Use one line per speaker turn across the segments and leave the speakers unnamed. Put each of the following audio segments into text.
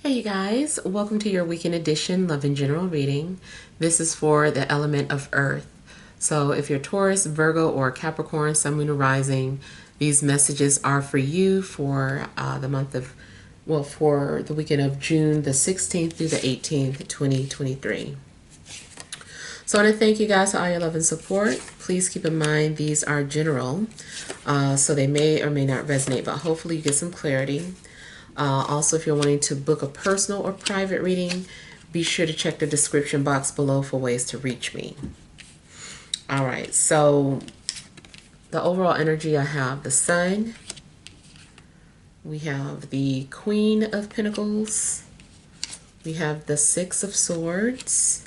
Hey you guys, welcome to your weekend edition Love in General reading. This is for the element of Earth. So if you're Taurus, Virgo, or Capricorn, Sun, Moon, or Rising, these messages are for you for for the weekend of June the 16th through the 18th, 2023. So I want to thank you guys for all your love and support. Please keep in mind these are general, so they may or may not resonate, but hopefully you get some clarity. Also, if you're wanting to book a personal or private reading, be sure to check the description box below for ways to reach me. All right, so the overall energy, I have the Sun. We have the Queen of Pentacles. We have the Six of Swords.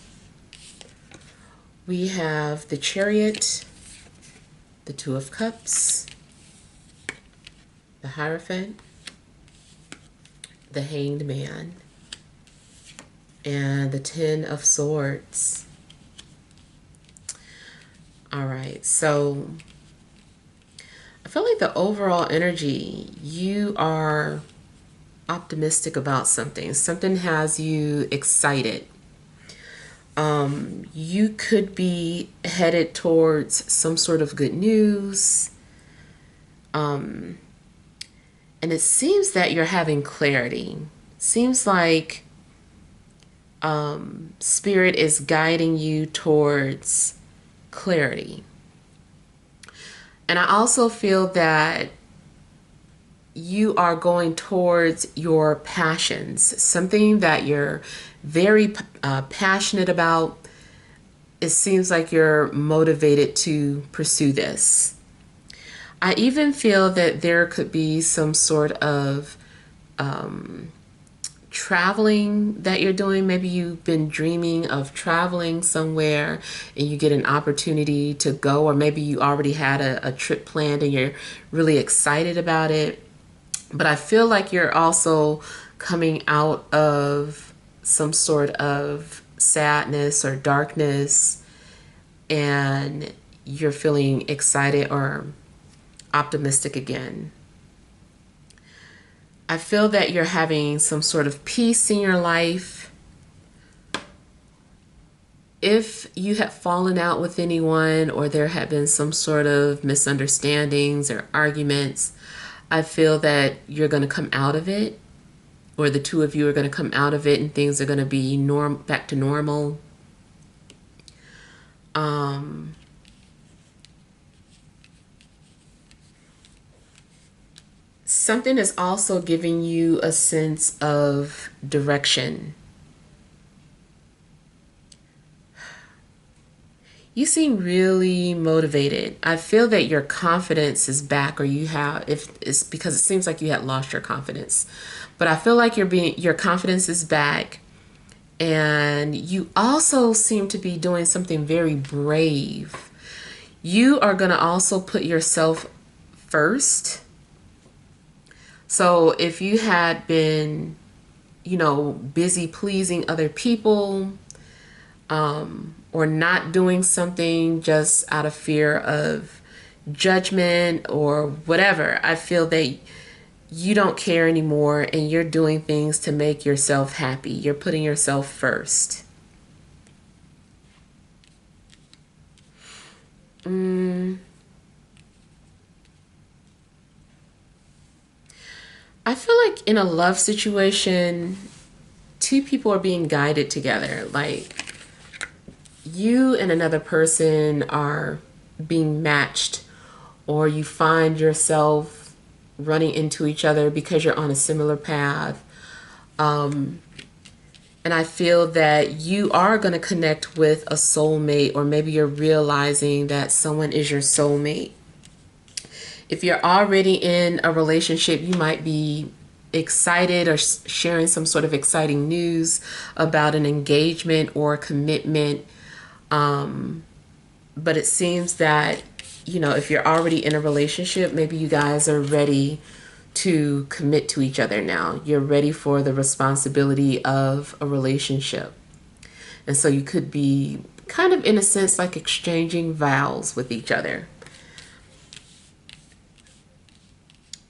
We have the Chariot, the Two of Cups, the Hierophant, the Hanged Man, and the Ten of Swords. All right, so I feel like the overall energy, you are optimistic about something. Something has you excited. You could be headed towards some sort of good news. And it seems that you're having clarity. Seems like Spirit is guiding you towards clarity. And I also feel that you are going towards your passions, something that you're very passionate about. It seems like you're motivated to pursue this. I even feel that there could be some sort of traveling that you're doing. Maybe you've been dreaming of traveling somewhere and you get an opportunity to go, or maybe you already had a trip planned and you're really excited about it. But I feel like you're also coming out of some sort of sadness or darkness, and you're feeling excited or optimistic again. I feel that you're having some sort of peace in your life. If you have fallen out with anyone or there have been some sort of misunderstandings or arguments, I feel that you're going to come out of it, or the two of you are going to come out of it and things are going to be back to normal. Something is also giving you a sense of direction. You seem really motivated. I feel that your confidence is back, or you have, if it's because it seems like you had lost your confidence. But I feel like your confidence is back, and you also seem to be doing something very brave. You are going to also put yourself first. So if you had been, busy pleasing other people, or not doing something just out of fear of judgment or whatever, I feel that you don't care anymore and you're doing things to make yourself happy. You're putting yourself first. I feel like in a love situation, two people are being guided together. Like, you and another person are being matched, or you find yourself running into each other because you're on a similar path. And I feel that you are going to connect with a soulmate, or maybe you're realizing that someone is your soulmate. If you're already in a relationship, you might be excited or sharing some sort of exciting news about an engagement or a commitment. But it seems that, if you're already in a relationship, maybe you guys are ready to commit to each other now. You're ready for the responsibility of a relationship. And so you could be kind of, in a sense, like exchanging vows with each other.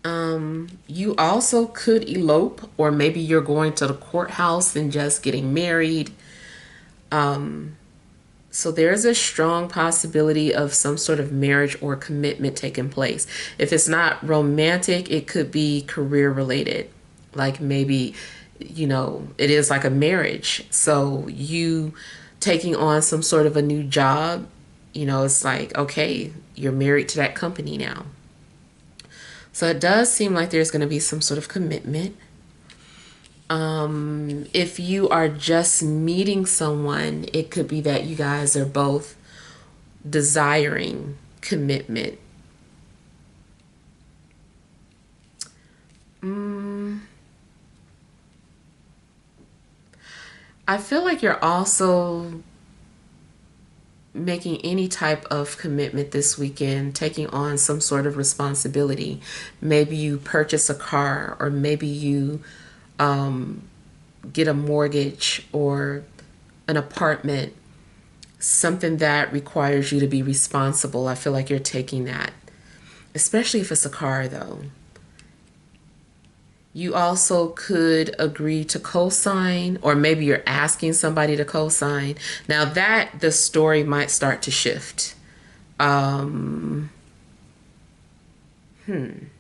You also could elope, or maybe you're going to the courthouse and just getting married. So there's a strong possibility of some sort of marriage or commitment taking place. If it's not romantic, it could be career related. Like maybe, it is like a marriage. So you taking on some sort of a new job, it's like, okay, you're married to that company now. So it does seem like there's going to be some sort of commitment. If you are just meeting someone, it could be that you guys are both desiring commitment. I feel like you're also making any type of commitment this weekend, taking on some sort of responsibility. Maybe you purchase a car, or maybe you get a mortgage or an apartment, something that requires you to be responsible. I feel like you're taking that, especially if it's a car, though. You also could agree to co-sign, or maybe you're asking somebody to co-sign. Now that the story might start to shift. Um, and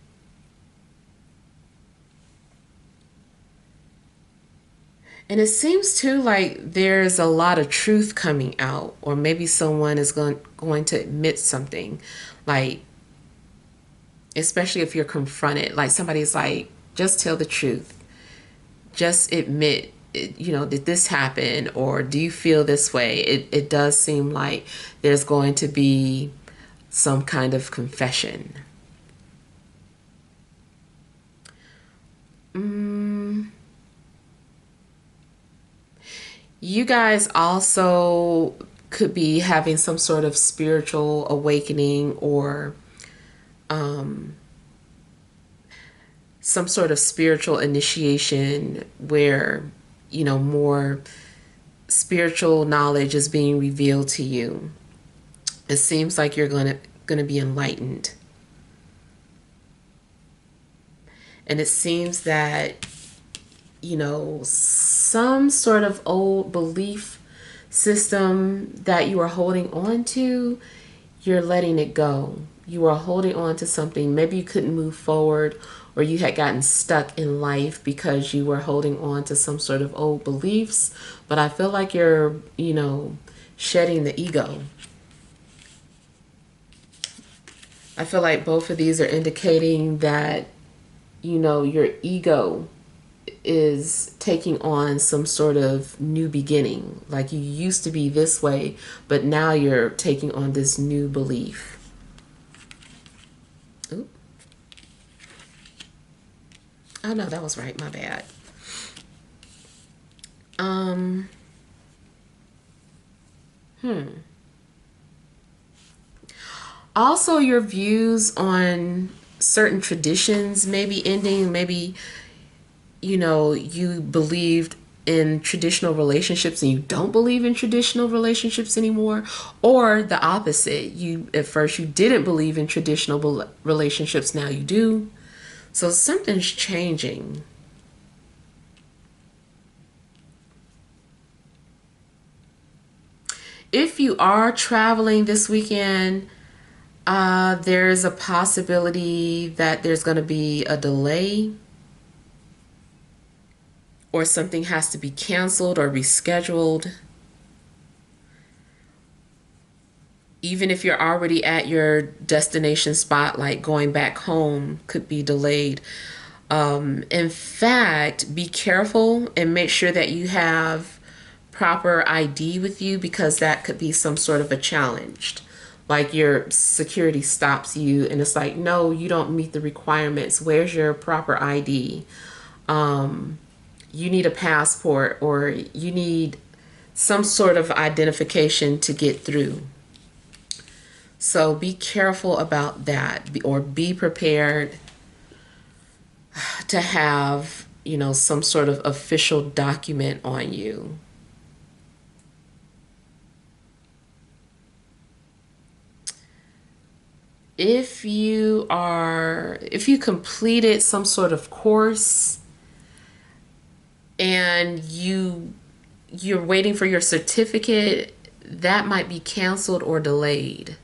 it seems too like there's a lot of truth coming out, or maybe someone is going to admit something, like, especially if you're confronted, like somebody's like, just tell the truth, just admit, did this happen, or do you feel this way? It does seem like there's going to be some kind of confession. You guys also could be having some sort of spiritual awakening, or some sort of spiritual initiation where, more spiritual knowledge is being revealed to you. It seems like you're going to be enlightened. And it seems that, some sort of old belief system that you are holding on to, you're letting it go. You are holding on to something. Maybe you couldn't move forward, or you had gotten stuck in life because you were holding on to some sort of old beliefs. But I feel like you're, shedding the ego. I feel like both of these are indicating that, your ego is taking on some sort of new beginning. Like, you used to be this way, but now you're taking on this new belief. Ooh. Oh no, that was right. My bad. Um, Also, your views on certain traditions may be ending. Maybe, you believed in traditional relationships and you don't believe in traditional relationships anymore, or the opposite. You, at first you didn't believe in traditional relationships, now you do. So something's changing. If you are traveling this weekend, there's a possibility that there's going to be a delay, or something has to be canceled or rescheduled. Even if you're already at your destination spot, like going back home could be delayed. In fact, be careful and make sure that you have proper ID with you, because that could be some sort of a challenge. Like, your security stops you and it's like, no, you don't meet the requirements. Where's your proper ID? You need a passport, or you need some sort of identification to get through. So be careful about that, or be prepared to have, some sort of official document on you. if you completed some sort of course and you're waiting for your certificate, that might be canceled or delayed.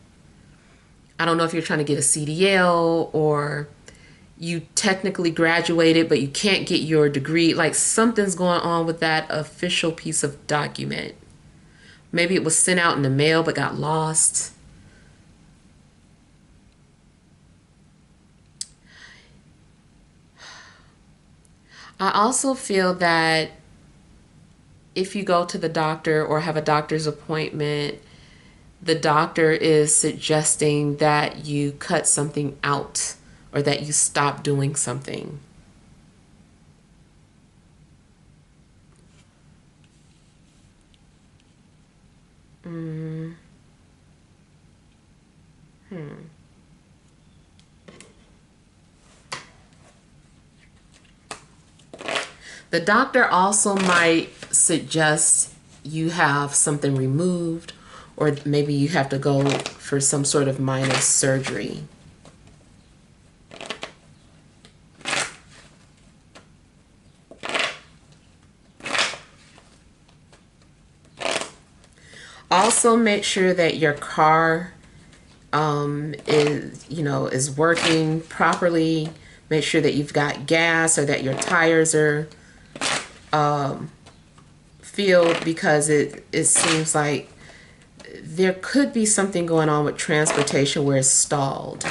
I don't know if you're trying to get a CDL or you technically graduated but you can't get your degree. Like something's going on with that official piece of document. Maybe it was sent out in the mail but got lost. I also feel that if you go to the doctor or have a doctor's appointment, the doctor is suggesting that you cut something out or that you stop doing something. Mm. The doctor also might suggest you have something removed, or maybe you have to go for some sort of minor surgery. Also, make sure that your car is working properly. Make sure that you've got gas or that your tires are filled, because it seems like there could be something going on with transportation where it's stalled.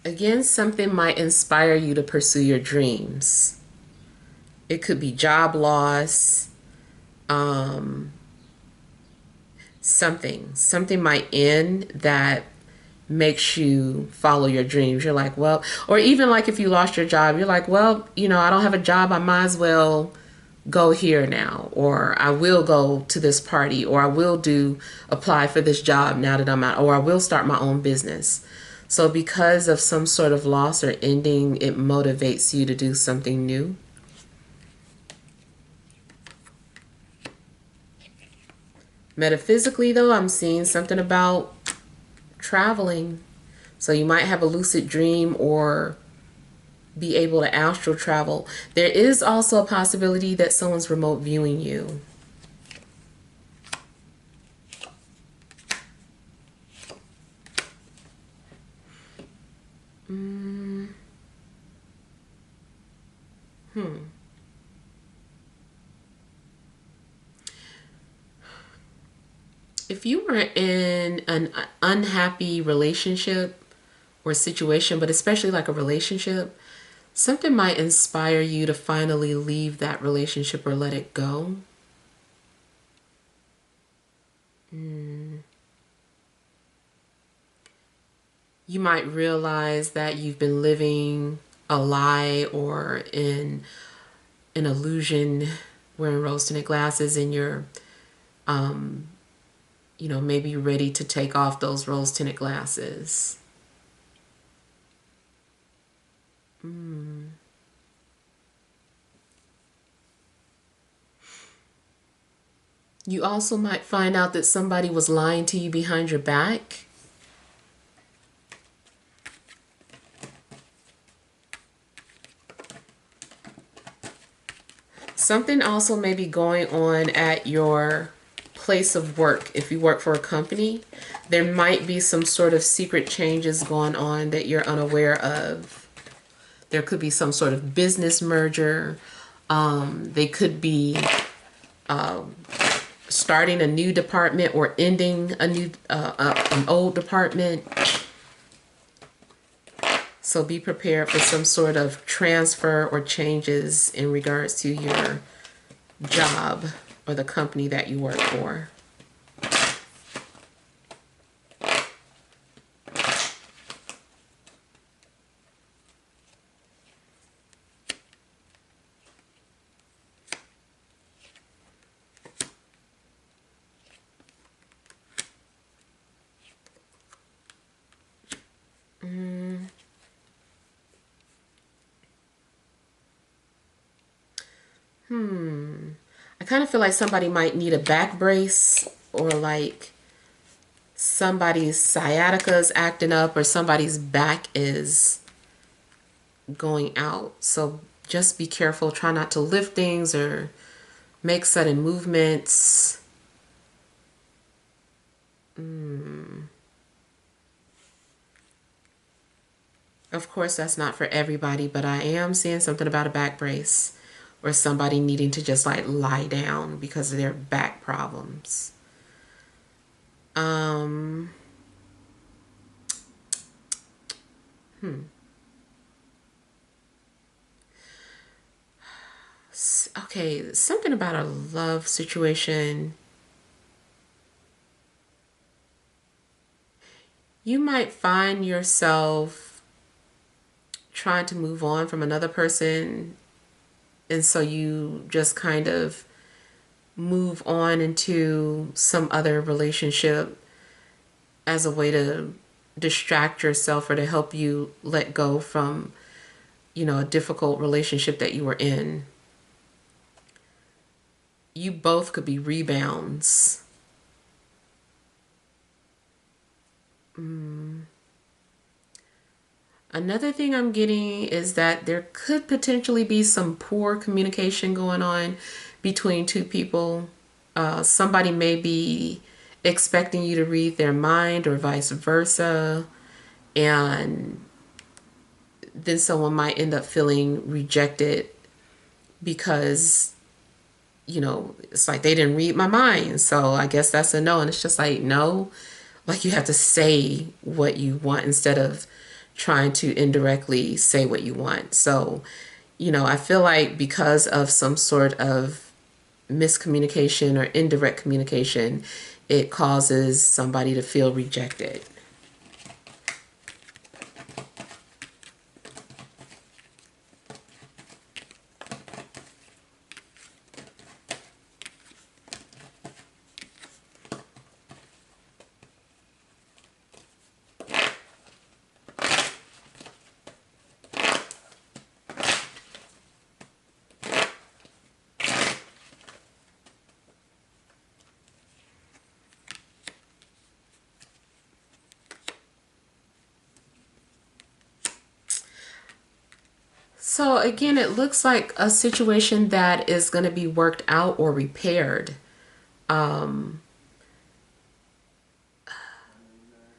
Again, something might inspire you to pursue your dreams. It could be job loss, something might end that makes you follow your dreams. You're like, well, or even like if you lost your job, you're like, well, I don't have a job. I might as well go here now, or I will go to this party, or I will apply for this job now that I'm out, or I will start my own business. So because of some sort of loss or ending, it motivates you to do something new. Metaphysically, though, I'm seeing something about traveling. So you might have a lucid dream or be able to astral travel. There is also a possibility that someone's remote viewing you. If you were in an unhappy relationship or situation, but especially like a relationship, something might inspire you to finally leave that relationship or let it go. You might realize that you've been living a lie or in an illusion, wearing rose-tinted glasses, and you're maybe ready to take off those rose-tinted glasses. You also might find out that somebody was lying to you behind your back. Something also may be going on at your place of work. If you work for a company, there might be some sort of secret changes going on that you're unaware of. There could be some sort of business merger. They could be starting a new department or ending an old department. So be prepared for some sort of transfer or changes in regards to your job or the company that you work for. I kind of feel like somebody might need a back brace, or like somebody's sciatica is acting up, or somebody's back is going out. So just be careful. Try not to lift things or make sudden movements. Of course, that's not for everybody, but I am seeing something about a back brace or somebody needing to just like lie down because of their back problems. Um, okay, something about a love situation. You might find yourself trying to move on from another person, and so you just kind of move on into some other relationship as a way to distract yourself or to help you let go from, a difficult relationship that you were in. You both could be rebounds. Another thing I'm getting is that there could potentially be some poor communication going on between two people. Somebody may be expecting you to read their mind or vice versa. And then someone might end up feeling rejected because, it's like they didn't read my mind. So I guess that's a no. And it's just like, no, like you have to say what you want instead of trying to indirectly say what you want. So, I feel like because of some sort of miscommunication or indirect communication, it causes somebody to feel rejected. So again, it looks like a situation that is going to be worked out or repaired. Um,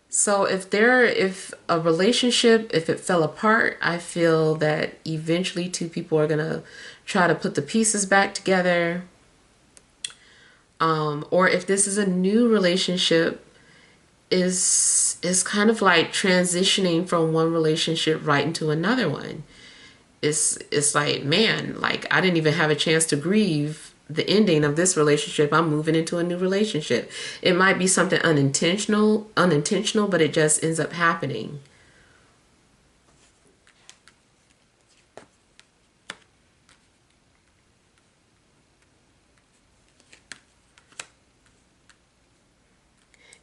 so if a relationship, if it fell apart, I feel that eventually two people are going to try to put the pieces back together. Or if this is a new relationship, is kind of like transitioning from one relationship right into another one. It's like, man, like I didn't even have a chance to grieve the ending of this relationship. I'm moving into a new relationship. It might be something unintentional, but it just ends up happening.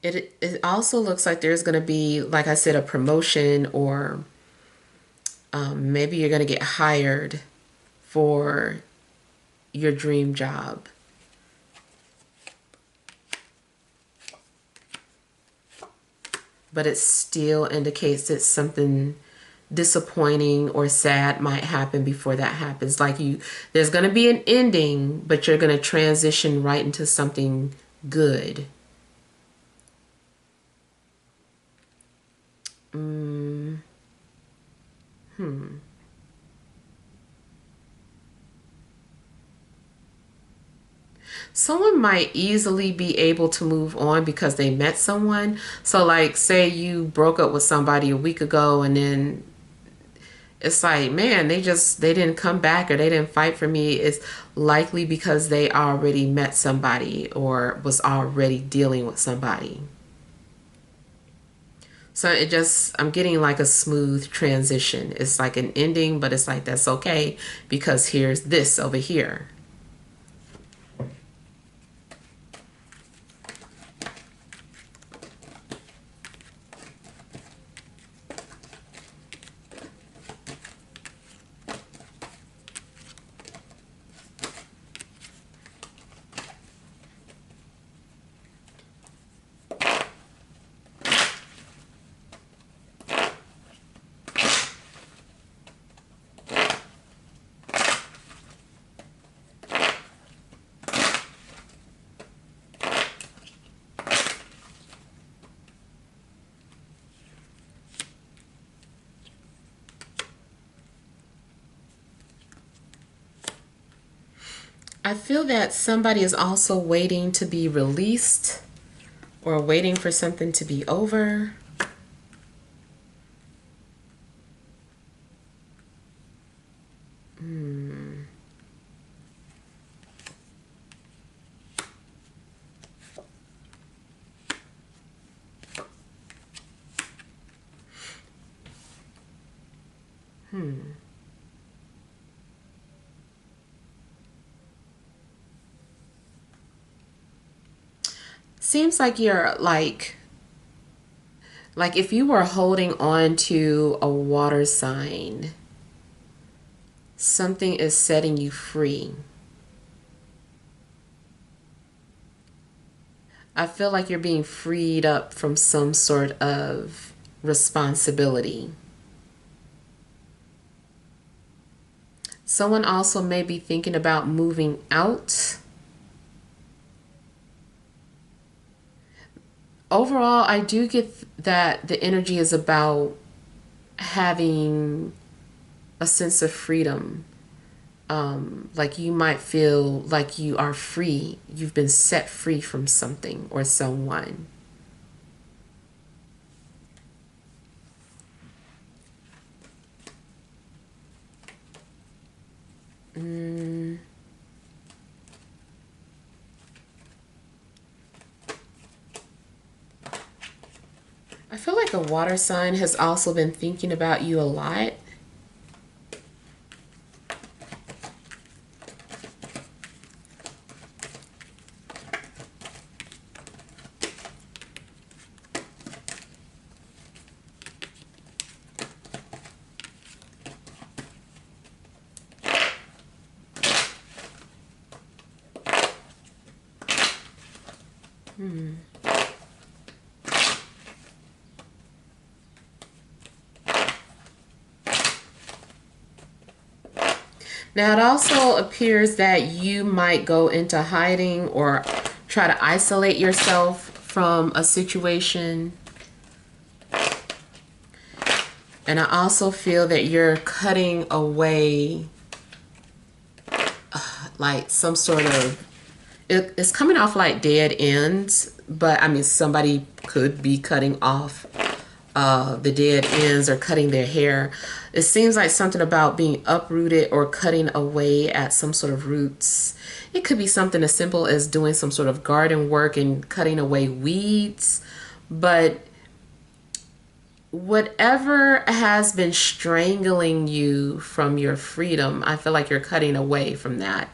It also looks like there's going to be, like I said, a promotion, or maybe you're going to get hired for your dream job. But it still indicates that something disappointing or sad might happen before that happens. Like there's going to be an ending, but you're going to transition right into something good. Mm, hmm. Someone might easily be able to move on because they met someone. So like say you broke up with somebody a week ago, and then it's like, man, they didn't come back or they didn't fight for me. It's likely because they already met somebody or was already dealing with somebody. So I'm getting like a smooth transition. It's like an ending, but it's like, that's okay because here's this over here. I feel that somebody is also waiting to be released or waiting for something to be over. Seems like you're like if you were holding on to a water sign, something is setting you free. I feel like you're being freed up from some sort of responsibility. Someone also may be thinking about moving out. Overall, I do get that the energy is about having a sense of freedom. Like you might feel like you are free. You've been set free from something or someone. I feel like a water sign has also been thinking about you a lot. Now, it also appears that you might go into hiding or try to isolate yourself from a situation. And I also feel that you're cutting away like some sort of, it's coming off like dead ends, but I mean, somebody could be cutting off the dead ends or cutting their hair. It seems like something about being uprooted or cutting away at some sort of roots. It could be something as simple as doing some sort of garden work and cutting away weeds, but whatever has been strangling you from your freedom, I feel like you're cutting away from that.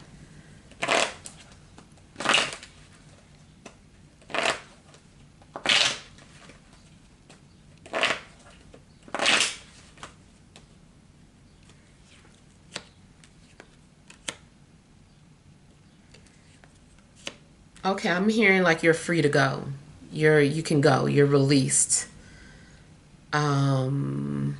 Okay, I'm hearing like you're free to go. You can go. You're released. Um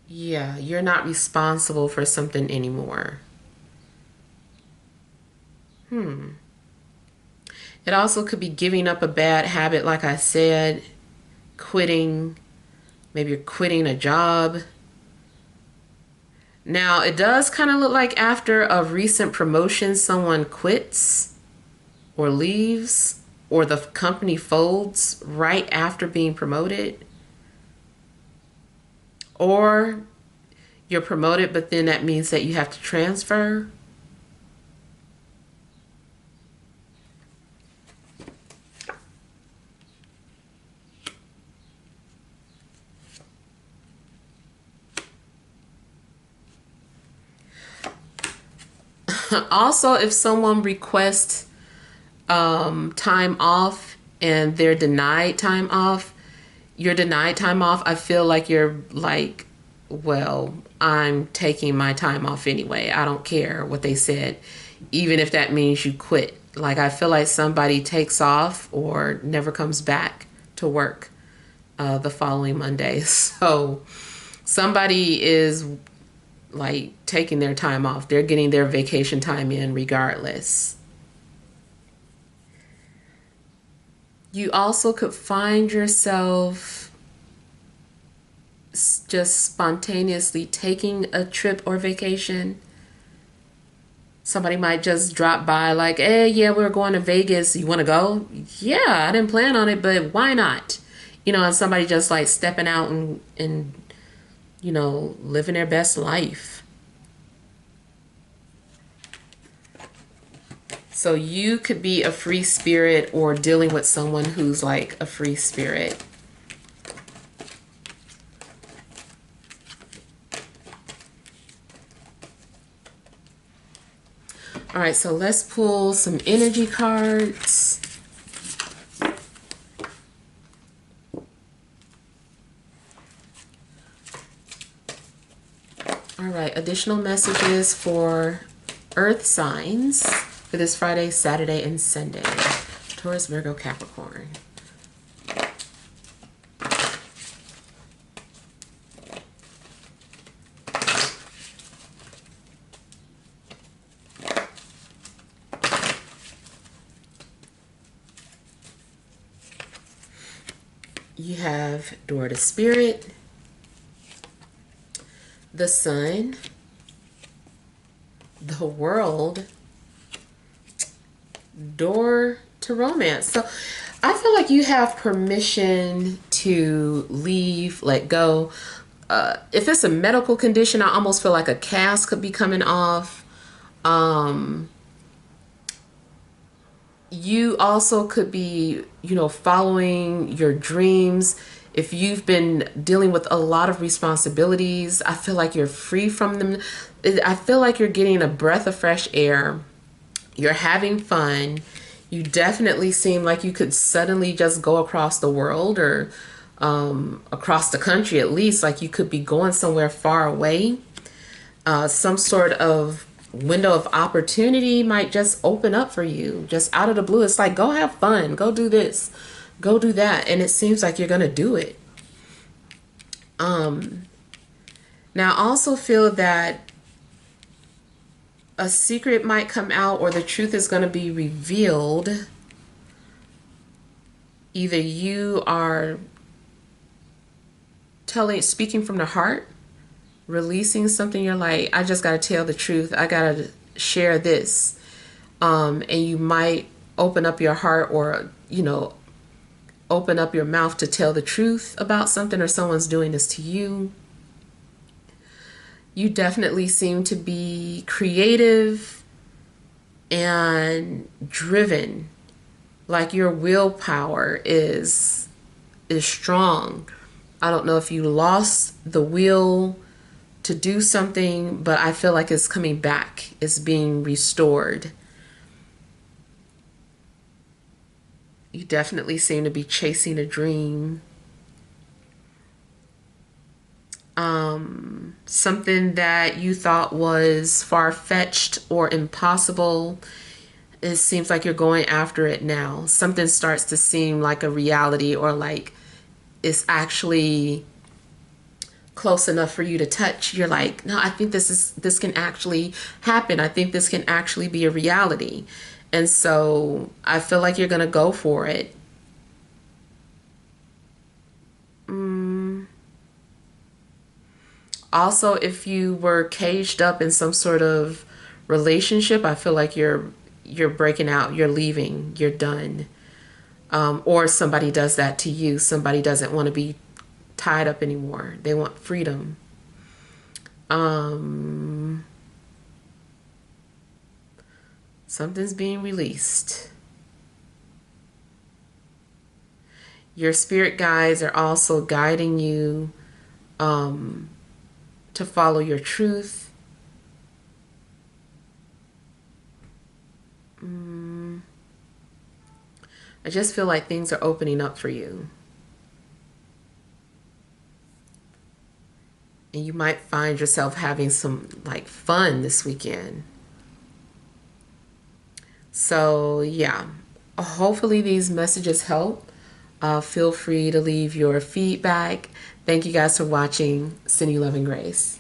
yeah, you're not responsible for something anymore. It also could be giving up a bad habit, like I said, quitting. Maybe you're quitting a job. Now, it does kind of look like after a recent promotion, someone quits or leaves, or the company folds right after being promoted. Or you're promoted, but then that means that you have to transfer. Also, if someone requests time off and they're denied time off, you're denied time off, I feel like you're like, well, I'm taking my time off anyway. I don't care what they said, even if that means you quit. Like, I feel like somebody takes off or never comes back to work the following Monday. So somebody is like taking their time off. They're getting their vacation time in regardless. You also could find yourself just spontaneously taking a trip or vacation. Somebody might just drop by like, hey, yeah, we're going to Vegas. You want to go? Yeah, I didn't plan on it, but why not? And somebody just like stepping out and living their best life. So you could be a free spirit or dealing with someone who's like a free spirit. All right, so let's pull some energy cards. All right, additional messages for Earth signs for this Friday, Saturday, and Sunday. Taurus, Virgo, Capricorn. You have Door to Spirit, the Sun, the World, Door to Romance. So I feel like you have permission to leave, let go. If it's a medical condition, I almost feel like a cast could be coming off. You also could be, following your dreams. If you've been dealing with a lot of responsibilities, I feel like you're free from them. I feel like you're getting a breath of fresh air. You're having fun. You definitely seem like you could suddenly just go across the world or across the country at least. Like you could be going somewhere far away. Some sort of window of opportunity might just open up for you just out of the blue. It's like, go have fun, go do this, go do that, and it seems like you're gonna do it. Now I also feel that a secret might come out or the truth is going to be revealed. Either you are speaking from the heart, releasing something, you're like, I just got to tell the truth, I got to share this, and you might open up your heart or open up your mouth to tell the truth about something, or someone's doing this to you. You definitely seem to be creative and driven, like your willpower is strong. I don't know if you lost the will to do something, but I feel like it's coming back. It's being restored. You definitely seem to be chasing a dream. Something that you thought was far-fetched or impossible, it seems like you're going after it now. Something starts to seem like a reality, or like it's actually close enough for you to touch. You're like, no, I think this can actually happen. I think this can actually be a reality. And so I feel like you're going to go for it. Also, if you were caged up in some sort of relationship, I feel like you're breaking out, you're leaving, you're done. Or somebody does that to you. Somebody doesn't want to be tied up anymore. They want freedom. Something's being released. Your spirit guides are also guiding you to follow your truth. I just feel like things are opening up for you. And you might find yourself having some like fun this weekend. So yeah, hopefully these messages help. Feel free to leave your feedback. Thank you guys for watching. Send you love and grace.